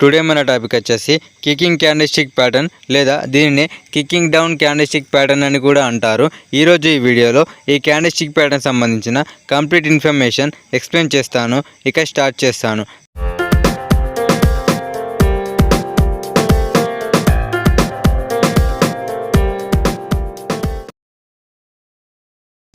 Today మన topic వచ్చేసి kicking candlestick pattern లేదా దీనిని కికింగ్ డౌన్ క్యాండిల్స్టిక్ ప్యాటర్న్ అని కూడా అంటారు. ఈరోజు ఈ వీడియోలో ఈ క్యాండిల్స్టిక్ ప్యాటర్న్ సంబంధించిన కంప్లీట్ ఇన్ఫర్మేషన్ ఎక్స్ప్లెయిన్ చేస్తాను. ఇక స్టార్ట్ చేస్తాను.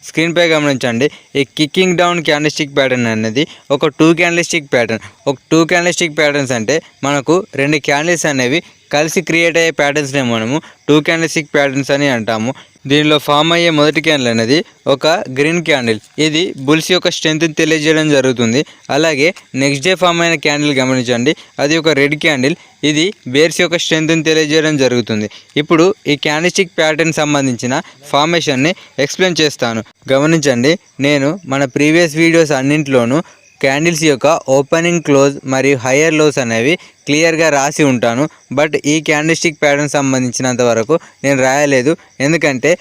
స్క్రీన్ పై గమనించండి. ఈ కికింగ్ డౌన్ క్యాండిల్స్టిక్ ప్యాటర్న్ అనేది ఒక టూ క్యాండిల్స్టిక్ ప్యాటర్న్స్ అంటే మనకు రెండు క్యాండిల్స్ అనేవి కలిసి క్రియేట్ అయ్యే ప్యాటర్న్స్ని మనము టూ క్యాండిల్స్టిక్ ప్యాటర్న్స్ అని అంటాము. దీనిలో ఫామ్ అయ్యే మొదటి క్యాండిల్ అనేది ఒక గ్రీన్ క్యాండిల్. ఇది బుల్స్ యొక్క స్ట్రెంత్ని తెలియజేయడం జరుగుతుంది. అలాగే నెక్స్ట్ డే ఫామ్ అయిన క్యాండిల్ గమనించండి, అది ఒక రెడ్ క్యాండిల్. ఇది బేర్స్ యొక్క స్ట్రెంత్ని తెలియజేయడం జరుగుతుంది. ఇప్పుడు ఈ క్యాండిల్స్టిక్ ప్యాటర్న్ సంబంధించిన ఫార్మేషన్ని ఎక్స్ప్లెయిన్ చేస్తాను. గమనించండి, నేను మన ప్రీవియస్ వీడియోస్ అన్నింటిలోనూ క్యాండిల్స్ యొక్క ఓపెనింగ్, క్లోజ్ మరియు హయ్యర్ లోస్ అనేవి క్లియర్గా రాసి ఉంటాను. బట్ ఈ క్యాండిల్స్టిక్ ప్యాటర్న్ సంబంధించినంత వరకు నేను రాయలేదు. ఎందుకంటే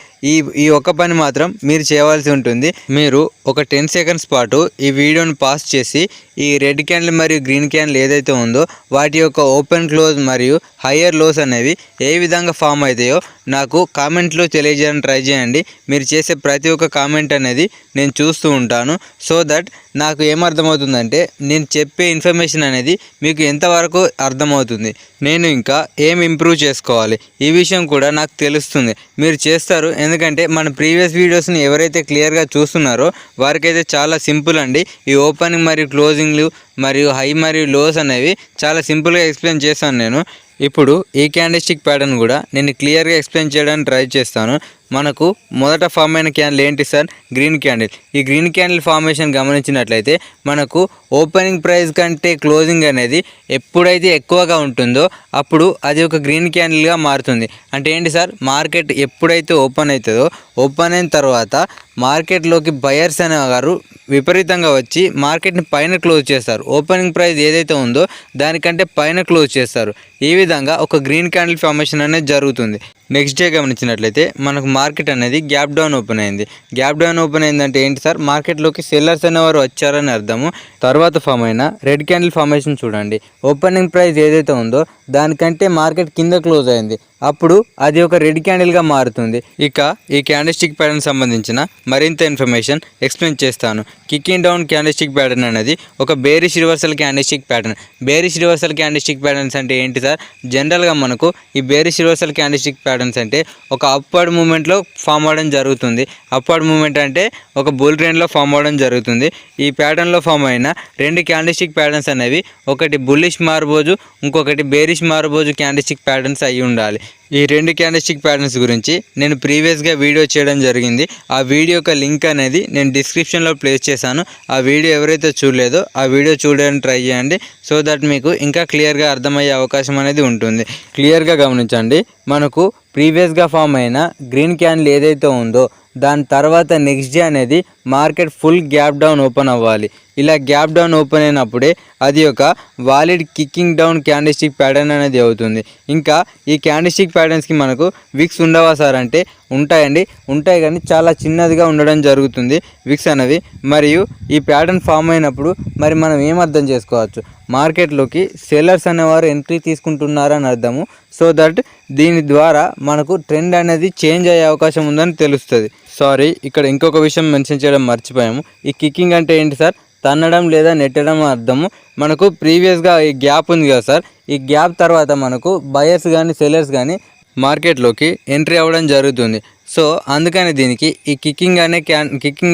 ఈ ఒక్క పని మాత్రం మీరు చేయవలసి ఉంటుంది. మీరు ఒక 10 సెకండ్స్ పాటు ఈ వీడియోని పాస్ చేసి ఈ రెడ్ క్యాండిల్ మరియు గ్రీన్ క్యాండిల్ ఏదైతే ఉందో వాటి యొక్క ఓపెన్, క్లోజ్ మరియు హయ్యర్ లోస్ అనేవి ఏ విధంగా ఫామ్ అవుతాయో నాకు కామెంట్లో తెలియజేయడానికి ట్రై చేయండి. మీరు చేసే ప్రతి ఒక్క కామెంట్ అనేది నేను చూస్తూ ఉంటాను. సో దట్ నాకు ఏమర్థమవుతుందంటే నేను చెప్పే ఇన్ఫర్మేషన్ అనేది మీకు ఎంతవరకు అర్థమవుతుంది, నేను ఇంకా ఏం ఇంప్రూవ్ చేసుకోవాలి, ఈ విషయం కూడా నాకు తెలుస్తుంది. మీరు చేస్తారు. ఎందుకంటే మన ప్రీవియస్ వీడియోస్ని ఎవరైతే క్లియర్గా చూస్తున్నారో వారికైతే చాలా సింపుల్ అండి. ఈ ఓపెనింగ్ మరియు క్లోజింగ్లు మరియు హై మరియు లోస్ అనేవి చాలా సింపుల్గా ఎక్స్ప్లెయిన్ చేశాను నేను. ఇప్పుడు ఈ క్యాండిల్స్టిక్ ప్యాటర్న్ కూడా నేను క్లియర్గా ఎక్స్ప్లెయిన్ చేయడానికి ట్రై చేస్తాను. మనకు మొదట ఫామ్ అయిన క్యాండిల్ ఏంటి సార్? Green candle. ఈ గ్రీన్ క్యాండిల్ ఫార్మేషన్ గమనించినట్లయితే మనకు ఓపెనింగ్ ప్రైస్ కంటే క్లోజింగ్ అనేది ఎప్పుడైతే ఎక్కువగా ఉంటుందో అప్పుడు అది ఒక గ్రీన్ క్యాండిల్గా మారుతుంది. అంటే ఏంటి సార్? మార్కెట్ ఎప్పుడైతే ఓపెన్ అవుతుందో ఓపెన్ అయిన తర్వాత మార్కెట్లోకి బయర్స్ అనేవారు విపరీతంగా వచ్చి మార్కెట్ని పైన క్లోజ్ చేస్తారు. ఓపెనింగ్ ప్రైస్ ఏదైతే ఉందో దానికంటే పైన క్లోజ్ చేస్తారు. ఈ విధంగా ఒక గ్రీన్ క్యాండిల్ ఫార్మేషన్ అనేది జరుగుతుంది. నెక్స్ట్ డే గమనించినట్లయితే మనకు మార్కెట్ అనేది గ్యాప్ డౌన్ ఓపెన్ అయింది. గ్యాప్ డౌన్ ఓపెన్ అయిందంటే ఏంటి సార్? మార్కెట్లోకి సెల్లర్స్ అనేవారు వచ్చారని అర్థము. తర్వాత ఫామ్ అయిన రెడ్ క్యాండిల్ ఫార్మేషన్ చూడండి. ఓపెనింగ్ ప్రైస్ ఏదైతే ఉందో దానికంటే మార్కెట్ కింద క్లోజ్ అయింది. అప్పుడు అది ఒక రెడ్ క్యాండిల్గా మారుతుంది. ఇక ఈ క్యాండిల్స్టిక్ ప్యాటర్న్ సంబంధించిన మరింత ఇన్ఫర్మేషన్ ఎక్స్ప్లెయిన్ చేస్తాను. కికింగ్ డౌన్ క్యాండిల్స్టిక్ ప్యాటర్న్ అనేది ఒక bearish reversal candlestick pattern. Bearish reversal candlestick patterns అంటే ఏంటి సార్? జనరల్గా మనకు ఈ బేరిష్ రివర్సల్ క్యాండిల్స్టిక్ ప్యాటర్న్స్ అంటే ఒక అప్వర్డ్ మూమెంట్లో ఫామ్ అవ్వడం జరుగుతుంది. అప్వర్డ్ మూమెంట్ అంటే ఒక బుల్ ట్రెండ్లో ఫామ్ అవ్వడం జరుగుతుంది. ఈ ప్యాటర్న్లో ఫామ్ అయిన రెండు క్యాండిల్స్టిక్ ప్యాటర్న్స్ అనేవి ఒకటి బుల్లిష్ మారుబోజు, ఇంకొకటి బేరిష్ మారుబోజు క్యాండిల్స్టిక్ ప్యాటర్న్స్ అయి ఉండాలి. ఈ రెండు క్యాండిల్స్టిక్ ప్యాటర్న్స్ గురించి నేను ప్రీవియస్గా వీడియో చేయడం జరిగింది. ఆ వీడియో యొక్క లింక్ అనేది నేను డిస్క్రిప్షన్లో ప్లేస్ చేశాను. ఆ వీడియో ఎవరైతే చూడలేదో ఆ వీడియో చూడడానికి ట్రై చేయండి. సో దట్ మీకు ఇంకా క్లియర్గా అర్థమయ్యే అవకాశం అనేది ఉంటుంది. క్లియర్గా గమనించండి, మనకు ప్రీవియస్గా ఫామ్ అయిన గ్రీన్ క్యాండిల్ ఏదైతే ఉందో దాని తర్వాత నెక్స్ట్ డే అనేది market full gap down open అవ్వాలి. ఇలా గ్యాప్ డౌన్ ఓపెన్ అయినప్పుడే అది ఒక valid kicking down candlestick pattern అనేది అవుతుంది. ఇంకా ఈ క్యాండిల్స్టిక్ ప్యాటర్న్స్కి మనకు విక్స్ ఉండవా సార్ అంటే ఉంటాయండి, ఉంటాయి, కానీ చాలా చిన్నదిగా ఉండడం జరుగుతుంది విక్స్ అనేవి. మరియు ఈ ప్యాటర్న్ ఫామ్ అయినప్పుడు మరి మనం ఏం అర్థం చేసుకోవచ్చు? మార్కెట్లోకి సెల్లర్స్ అనేవారు ఎంట్రీ తీసుకుంటున్నారని అర్థము. సో దట్ దీని ద్వారా మనకు ట్రెండ్ అనేది చేంజ్ అయ్యే అవకాశం ఉందని తెలుస్తుంది. సారీ, ఇక్కడ ఇంకొక విషయం మెన్షన్ చేయడం మర్చిపోయాము. ఈ కికింగ్ అంటే ఏంటి సార్? తన్నడం లేదా నెట్టడం అర్థము. మనకు ప్రీవియస్గా ఈ గ్యాప్ ఉంది కదా సార్, ఈ గ్యాప్ తర్వాత మనకు బయర్స్ కానీ సెల్లర్స్ కానీ మార్కెట్లోకి ఎంట్రీ అవ్వడం జరుగుతుంది. సో అందుకని దీనికి ఈ కికింగ్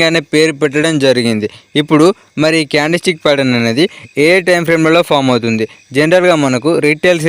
అనే పేరు పెట్టడం జరిగింది. ఇప్పుడు మరి ఈ క్యాండిల్స్టిక్ ప్యాటర్న్ అనేది ఏ టైం ఫ్రేమ్లలో ఫామ్ అవుతుంది? జనరల్గా మనకు రీటైల్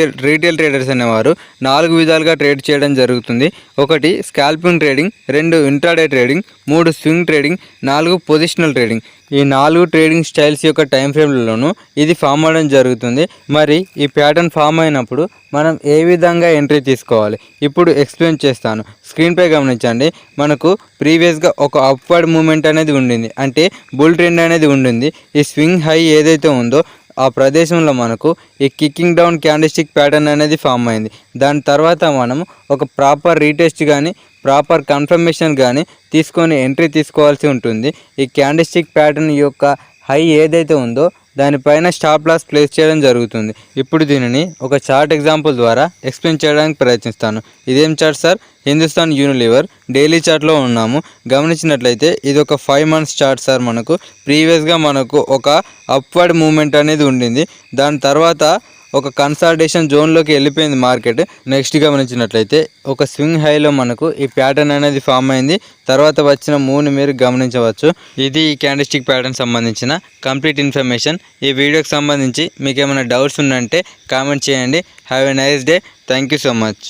ట్రేడర్స్ అనేవారు 4 విధాలుగా ట్రేడ్ చేయడం జరుగుతుంది. 1 scalping trading, 2 intraday trading, 3 swing trading, 4 positional trading. ఈ 4 ట్రేడింగ్ స్టైల్స్ యొక్క టైం ఫ్రేమ్లలోనూ ఇది ఫామ్ అవ్వడం జరుగుతుంది. మరి ఈ ప్యాటర్న్ ఫామ్ అయినప్పుడు మనం ఏ విధంగా ఎంట్రీ తీసుకోవాలి ఇప్పుడు ఎక్స్ప్లెయిన్ చేస్తాను. స్క్రీన్పై గమనించండి, మనకు ప్రీవియస్గా ఒక అప్వర్డ్ మూమెంట్ అనేది ఉండింది, అంటే బుల్ ట్రెండ్ అనేది ఉండింది. ఈ స్వింగ్ హై ఏదైతే ఉందో ఆ ప్రదేశంలో మనకు ఈ కికింగ్ డౌన్ క్యాండిల్స్టిక్ ప్యాటర్న్ అనేది ఫామ్ అయింది. దాని తర్వాత మనం ఒక ప్రాపర్ రీటెస్ట్ కానీ ప్రాపర్ కన్ఫర్మేషన్ కానీ తీసుకొని ఎంట్రీ తీసుకోవాల్సి ఉంటుంది. ఈ క్యాండిల్స్టిక్ ప్యాటర్న్ యొక్క హై ఏదైతే ఉందో దానిపైన స్టాప్ లాస్ ప్లేస్ చేయడం జరుగుతుంది. ఇప్పుడు దీనిని ఒక చార్ట్ ఎగ్జాంపుల్ ద్వారా ఎక్స్ప్లెయిన్ చేయడానికి ప్రయత్నిస్తాను. ఇదేం chart sir? Hindustan Unilever daily చార్ట్లో ఉన్నాము. గమనించినట్లయితే ఇది ఒక 5 months చార్ట్ సార్. మనకు ప్రీవియస్గా మనకు ఒక అప్వర్డ్ మూమెంట్ అనేది ఉండింది. దాని తర్వాత ఒక కన్సాలిడేషన్ జోన్లోకి వెళ్ళిపోయింది మార్కెట్. నెక్స్ట్ గమనించినట్లయితే ఒక స్వింగ్ హైలో మనకు ఈ ప్యాటర్న్ అనేది ఫామ్ అయింది. తర్వాత వచ్చిన మూవ్ని మీరు గమనించవచ్చు. ఇది ఈ క్యాండిల్స్టిక్ ప్యాటర్న్ సంబంధించిన కంప్లీట్ ఇన్ఫర్మేషన్. ఈ వీడియోకి సంబంధించి మీకు ఏమైనా డౌట్స్ ఉందంటే కామెంట్ చేయండి. Have a nice day. Thank you so much.